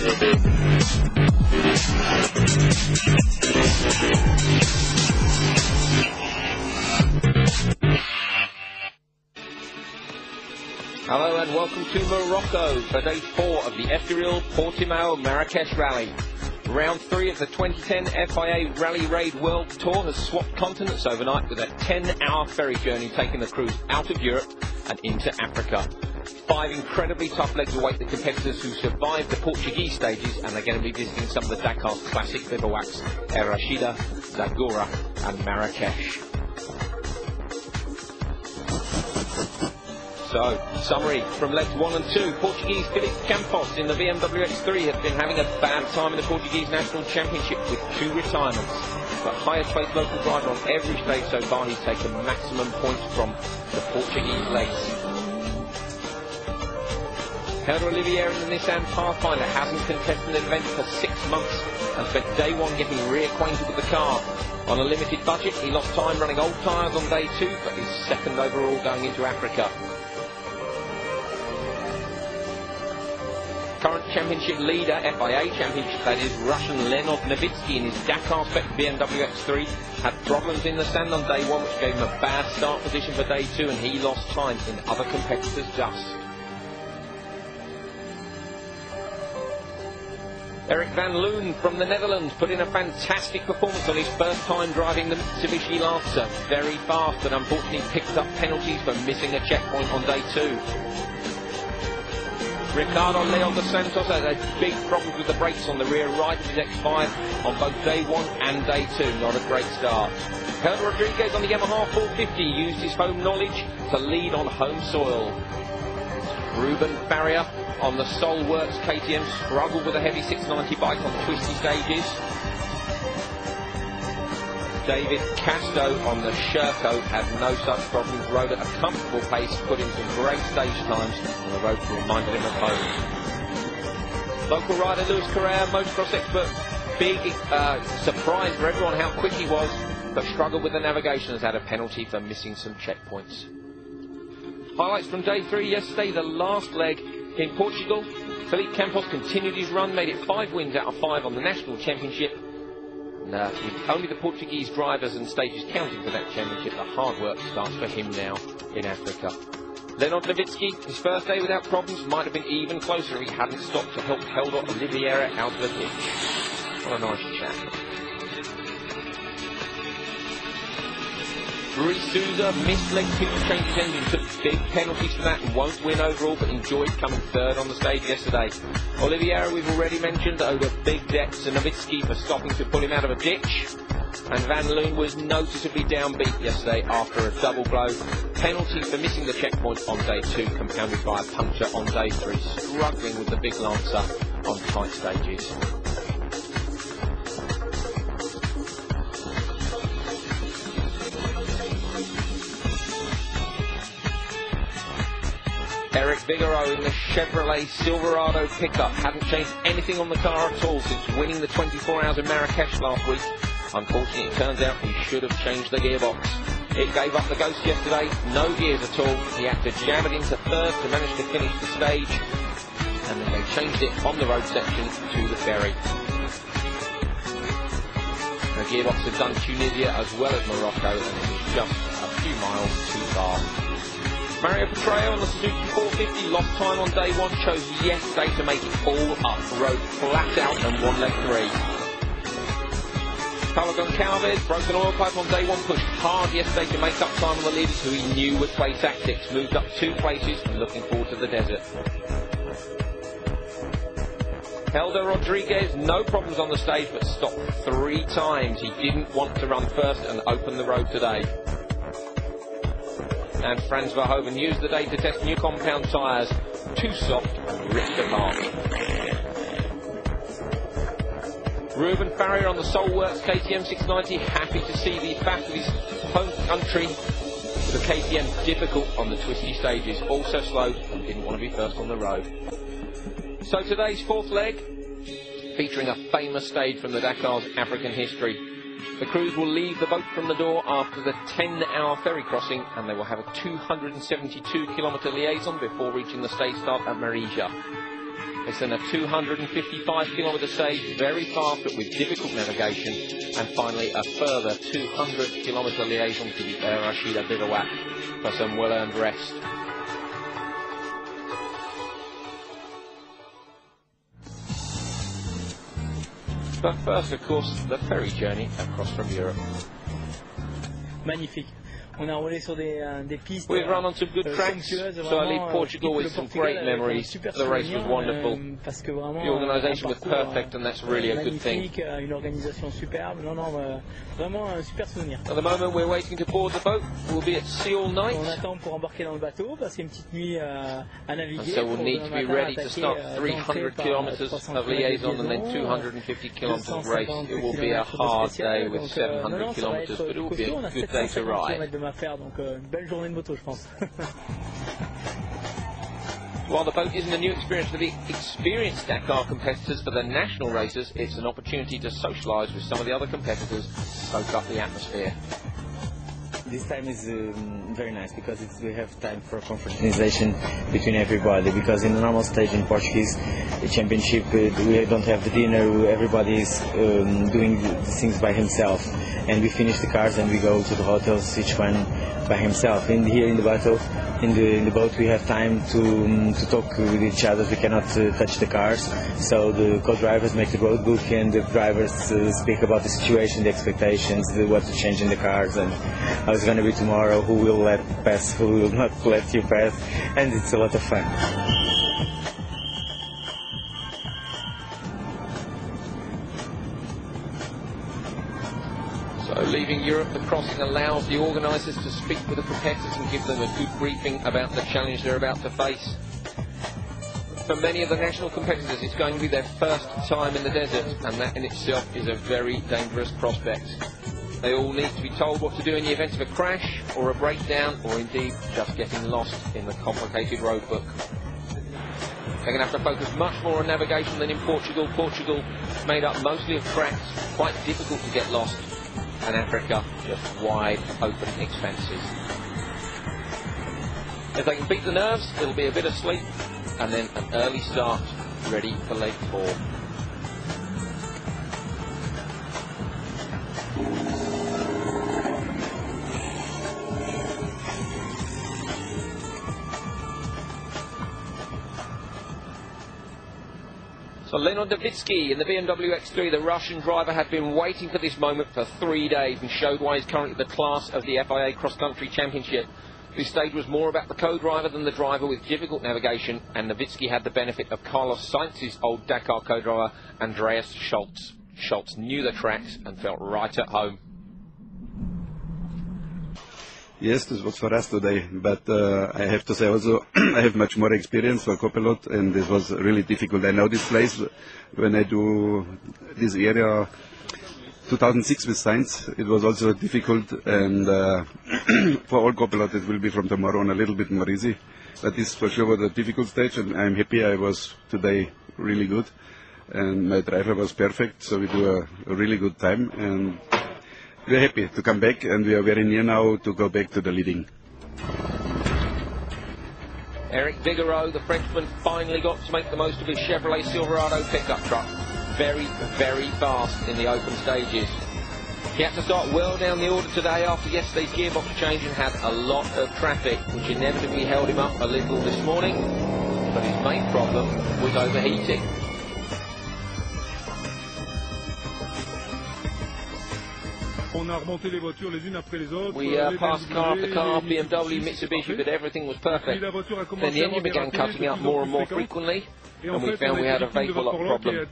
Hello and welcome to Morocco for day 4 of the Estoril Portimao Marrakesh Rally. Round 3 of the 2010 FIA Rally Raid World Tour has swapped continents overnight with a 10-hour ferry journey taking the crews out of Europe and into Africa. 5 incredibly tough legs await the competitors who survived the Portuguese stages, and they're going to be visiting some of the Dakar's classic bivouacs, El Rashida, Zagora and Marrakesh. So, summary from legs 1 and 2. Portuguese Filipe Campos in the BMW X3 has been having a bad time in the Portuguese National Championship with 2 retirements. But highest placed local driver on every stage so far, he's taken maximum points from the Portuguese legs. Helder Oliveira in the Nissan Pathfinder hasn't contested an event for 6 months and spent day 1 getting reacquainted with the car. On a limited budget, he lost time running old tyres on day 2, but he's second overall going into Africa. Current championship leader, FIA championship, that is Russian Leonid Novitsky in his Dakar-spec BMW X3, had problems in the stand on day 1, which gave him a bad start position for day 2, and he lost time in other competitors' dust. Erik van Loon from the Netherlands put in a fantastic performance on his first time driving the Mitsubishi Lancer. Very fast, but unfortunately picked up penalties for missing a checkpoint on day 2. Ricardo Leon dos Santos had a big problem with the brakes on the rear right of his X5 on both day 1 and day 2. Not a great start. Helder Rodriguez on the Yamaha 450 used his home knowledge to lead on home soil. Ruben Farrier on the Solworks KTM struggled with a heavy 690 bike on twisty stages. David Casto on the Sherco had no such problems, rode at a comfortable pace, put in some great stage times on the road that reminded him of home. Local rider Luis Correa, motocross expert, big surprise for everyone how quick he was, but struggled with the navigation, has had a penalty for missing some checkpoints. Highlights from day 3 yesterday, the last leg in Portugal. Filipe Campos continued his run, made it 5 wins out of 5 on the National Championship. With only the Portuguese drivers and stages counting for that championship, the hard work starts for him now in Africa. Leonid Novitsky, his first day without problems, might have been even closer if he hadn't stopped to help Helder Oliveira out of the ditch. What a nice chap. Rui Souza missed leg 2 to change his engine, took big penalties for that and won't win overall, but enjoyed coming 3rd on the stage yesterday. Oliveira, we've already mentioned, owed a big debt to Novitsky for stopping to pull him out of a ditch. And Van Loon was noticeably downbeat yesterday after a double blow. Penalty for missing the checkpoint on day 2, compounded by a puncture on day 3, struggling with the big Lancer on tight stages. Eric Vigoro in the Chevrolet Silverado pickup hadn't changed anything on the car at all since winning the 24 Hours in Marrakesh last week. Unfortunately, it turns out he should have changed the gearbox. It gave up the ghost yesterday, no gears at all. He had to jam it into 3rd to manage to finish the stage, and then they changed it on the road section to the ferry. The gearbox had done Tunisia as well as Morocco, and it was just a few miles too far. Mario Petreo on the Suzuki 450 lost time on day 1, chose yesterday to make it all up, rode flat out and won leg 3. Paulo Goncalves, broken oil pipe on day 1, pushed hard yesterday to make up time on the leaders who he knew would play tactics, moved up 2 places and looking forward to the desert. Helder Rodriguez, no problems on the stage but stopped 3 times. He didn't want to run first and open the road today. And Frans Verhoeven used the day to test new compound tyres, too soft and ripped apart. Ruben Farrier on the Solworks KTM 690, happy to see the fact of his home country. The KTM difficult on the twisty stages, also slow and didn't want to be first on the road. So today's 4th leg, featuring a famous stage from the Dakar's African history. The crews will leave the boat from the door after the 10-hour ferry crossing, and they will have a 272-kilometre liaison before reaching the stage start at Marija. It's then a 255-kilometre stage, very fast but with difficult navigation, and finally a further 200-kilometre liaison to the Air Rashida bivouac for some well-earned rest. But first, of course, the ferry journey across from Europe. Magnifique. On a roulé sur des pistes. We've run on some good tracks, so I leave Portugal with some great memories. The race was wonderful. The organisation was perfect, and that's really a good thing. Une organisation superbe. Non, non, vraiment un super souvenir. At the moment, we're waiting to board the boat. We'll be at sea all night. On attend pour embarquer dans le bateau, passer une petite nuit à naviguer. And so we'll need to be ready to start 300 kilometres of liaison and then 250 kilometres race. It will be a hard day with 700 kilometres, but it will be a good day to ride. Donc une belle journée de moto, je pense. While the boat isn't a new experience for the experienced Dakar competitors, for the national racers, it's an opportunity to socialise with some of the other competitors, soak up the atmosphere. This time is very nice because we have time for confraternization between everybody, because in the normal stage in Portuguese championship we don't have the dinner, everybody is doing the things by himself, and we finish the cars and we go to the hotels, each one by himself. And here in the battle, in the boat, we have time to talk with each other. We cannot touch the cars, so the co-drivers make the road book and the drivers speak about the situation, the expectations, what to change in the cars, and how it's going to be tomorrow, who will let pass, who will not let you pass, and it's a lot of fun. So leaving Europe, the crossing allows the organisers to speak with the competitors and give them a good briefing about the challenge they're about to face. For many of the national competitors, it's going to be their first time in the desert, and that in itself is a very dangerous prospect. They all need to be told what to do in the event of a crash or a breakdown, or indeed just getting lost in the complicated road book. They're going to have to focus much more on navigation than in Portugal. Portugal made up mostly of tracks, quite difficult to get lost, and Africa just wide open expanses. If they can beat the nerves, it'll be a bit of sleep and then an early start ready for leg 4. So Leonid Davitsky in the BMW X3, the Russian driver, had been waiting for this moment for 3 days and showed why he's currently the class of the FIA Cross Country Championship. This stage was more about the co-driver than the driver with difficult navigation, and Davitsky had the benefit of Carlos Sainz's old Dakar co-driver, Andreas Schultz. Schultz knew the tracks and felt right at home. Yes, this was for us today, but I have to say also I have much more experience for co-pilot, and this was really difficult. I know this place when I do this area 2006 with Sainz. It was also difficult, and for all co-pilot it will be from tomorrow on a little bit more easy. But this for sure was a difficult stage, and I'm happy I was today really good, and my driver was perfect, so we do a really good time, and we're happy to come back, and we are very near now to go back to the leading. Eric Vigereau, the Frenchman, finally got to make the most of his Chevrolet Silverado pickup truck. Very, very fast in the open stages. He had to start well down the order today after yesterday's gearbox change and had a lot of traffic, which inevitably held him up a little this morning, but his main problem was overheating. We passed car after car, BMW, Mitsubishi, but everything was perfect. Then the engine began cutting out more and more frequently, and we found we had a vapor lock problem.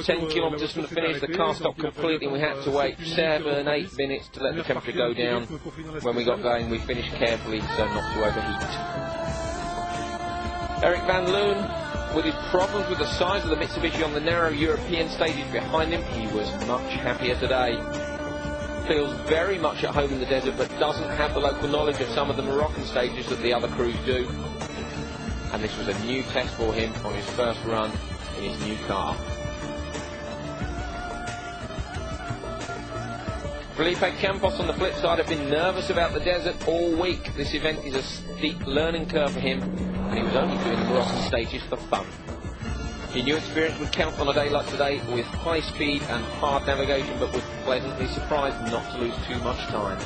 10 kilometres from the finish, the car stopped completely, and we had to wait 7-8 minutes to let the temperature go down. When we got going, we finished carefully so not to overheat. Eric Van Loon, with his problems with the size of the Mitsubishi on the narrow European stages behind him, he was much happier today. Feels very much at home in the desert, but doesn't have the local knowledge of some of the Moroccan stages that the other crews do. And this was a new test for him on his first run in his new car. Felipe Campos on the flip side have been nervous about the desert all week. This event is a steep learning curve for him, and he was only doing the Moroccan stages for fun. He knew experience would count on a day like today with high speed and hard navigation, but was pleasantly surprised not to lose too much time.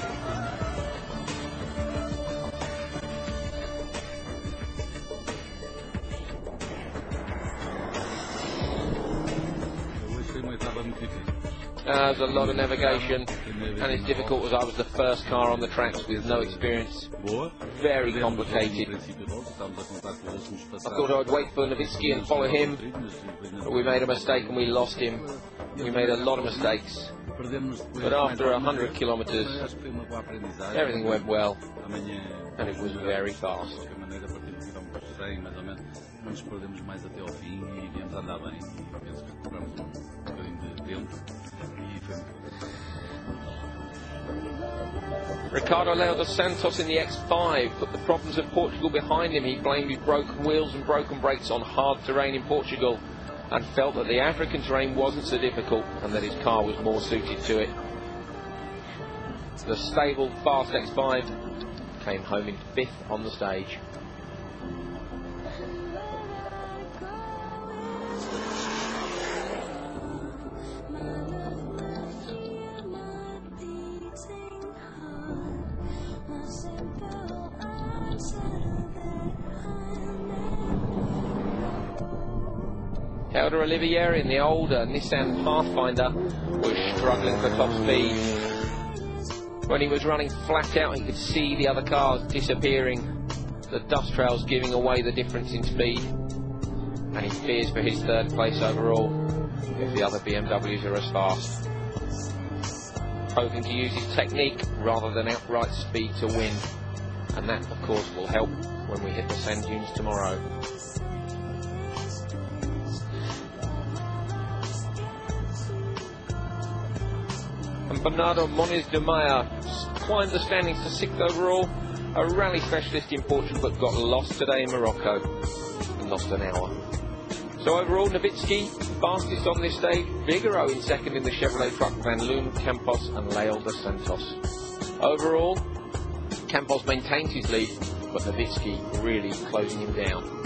There's a lot of navigation, and it's difficult as I was the first car on the tracks with no experience. Very complicated. I thought I'd wait for Nowitzki and follow him, but we made a mistake and we lost him. We made a lot of mistakes. But after 100 kilometres, everything went well, and it was very fast. Ricardo Leo dos Santos in the X5 put the problems of Portugal behind him. He blamed his broken wheels and broken brakes on hard terrain in Portugal and felt that the African terrain wasn't so difficult and that his car was more suited to it. The stable, fast X5 came home in 5th on the stage. Helder Olivier in the older Nissan Pathfinder was struggling for top speed. When he was running flat out, he could see the other cars disappearing, the dust trails giving away the difference in speed, and he fears for his 3rd place overall if the other BMWs are as fast. Hoping to use his technique rather than outright speed to win, and that of course will help when we hit the sand dunes tomorrow. And Bernardo Moniz de Meyer climbed the standings to 6th overall, a rally specialist in Portugal but got lost today in Morocco and lost an hour. So overall, Nowitzki fastest on this stage, Figaro in 2nd in the Chevrolet truck, Van Loon, Campos and Leo dos Santos. Overall, Campos maintains his lead, but Nowitzki really closing him down.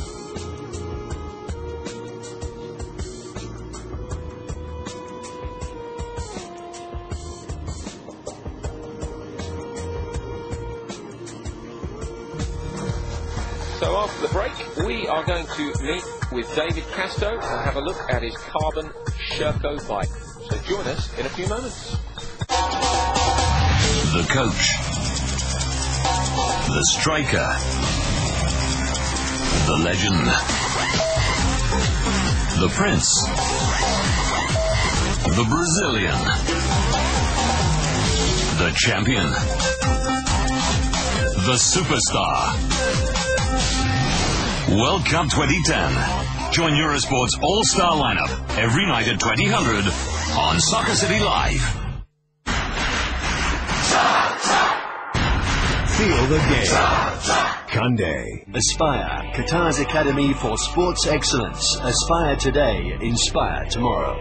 So after the break, we are going to meet with David Casto and have a look at his carbon Sherco bike. So join us in a few moments. The coach, the striker, the legend, the prince, the Brazilian, the champion, the superstar. World Cup 2010. Join Eurosport's all-star lineup every night at 2000 on Soccer City Live. Feel the game. Hyundai. Aspire, Qatar's Academy for Sports Excellence. Aspire today, inspire tomorrow.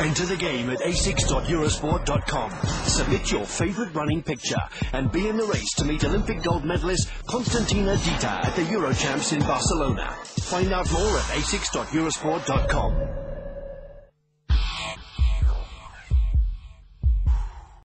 Enter the game at a6.eurosport.com. Submit your favorite running picture and be in the race to meet Olympic gold medalist Constantina Dita at the Eurochamps in Barcelona. Find out more at a6.eurosport.com.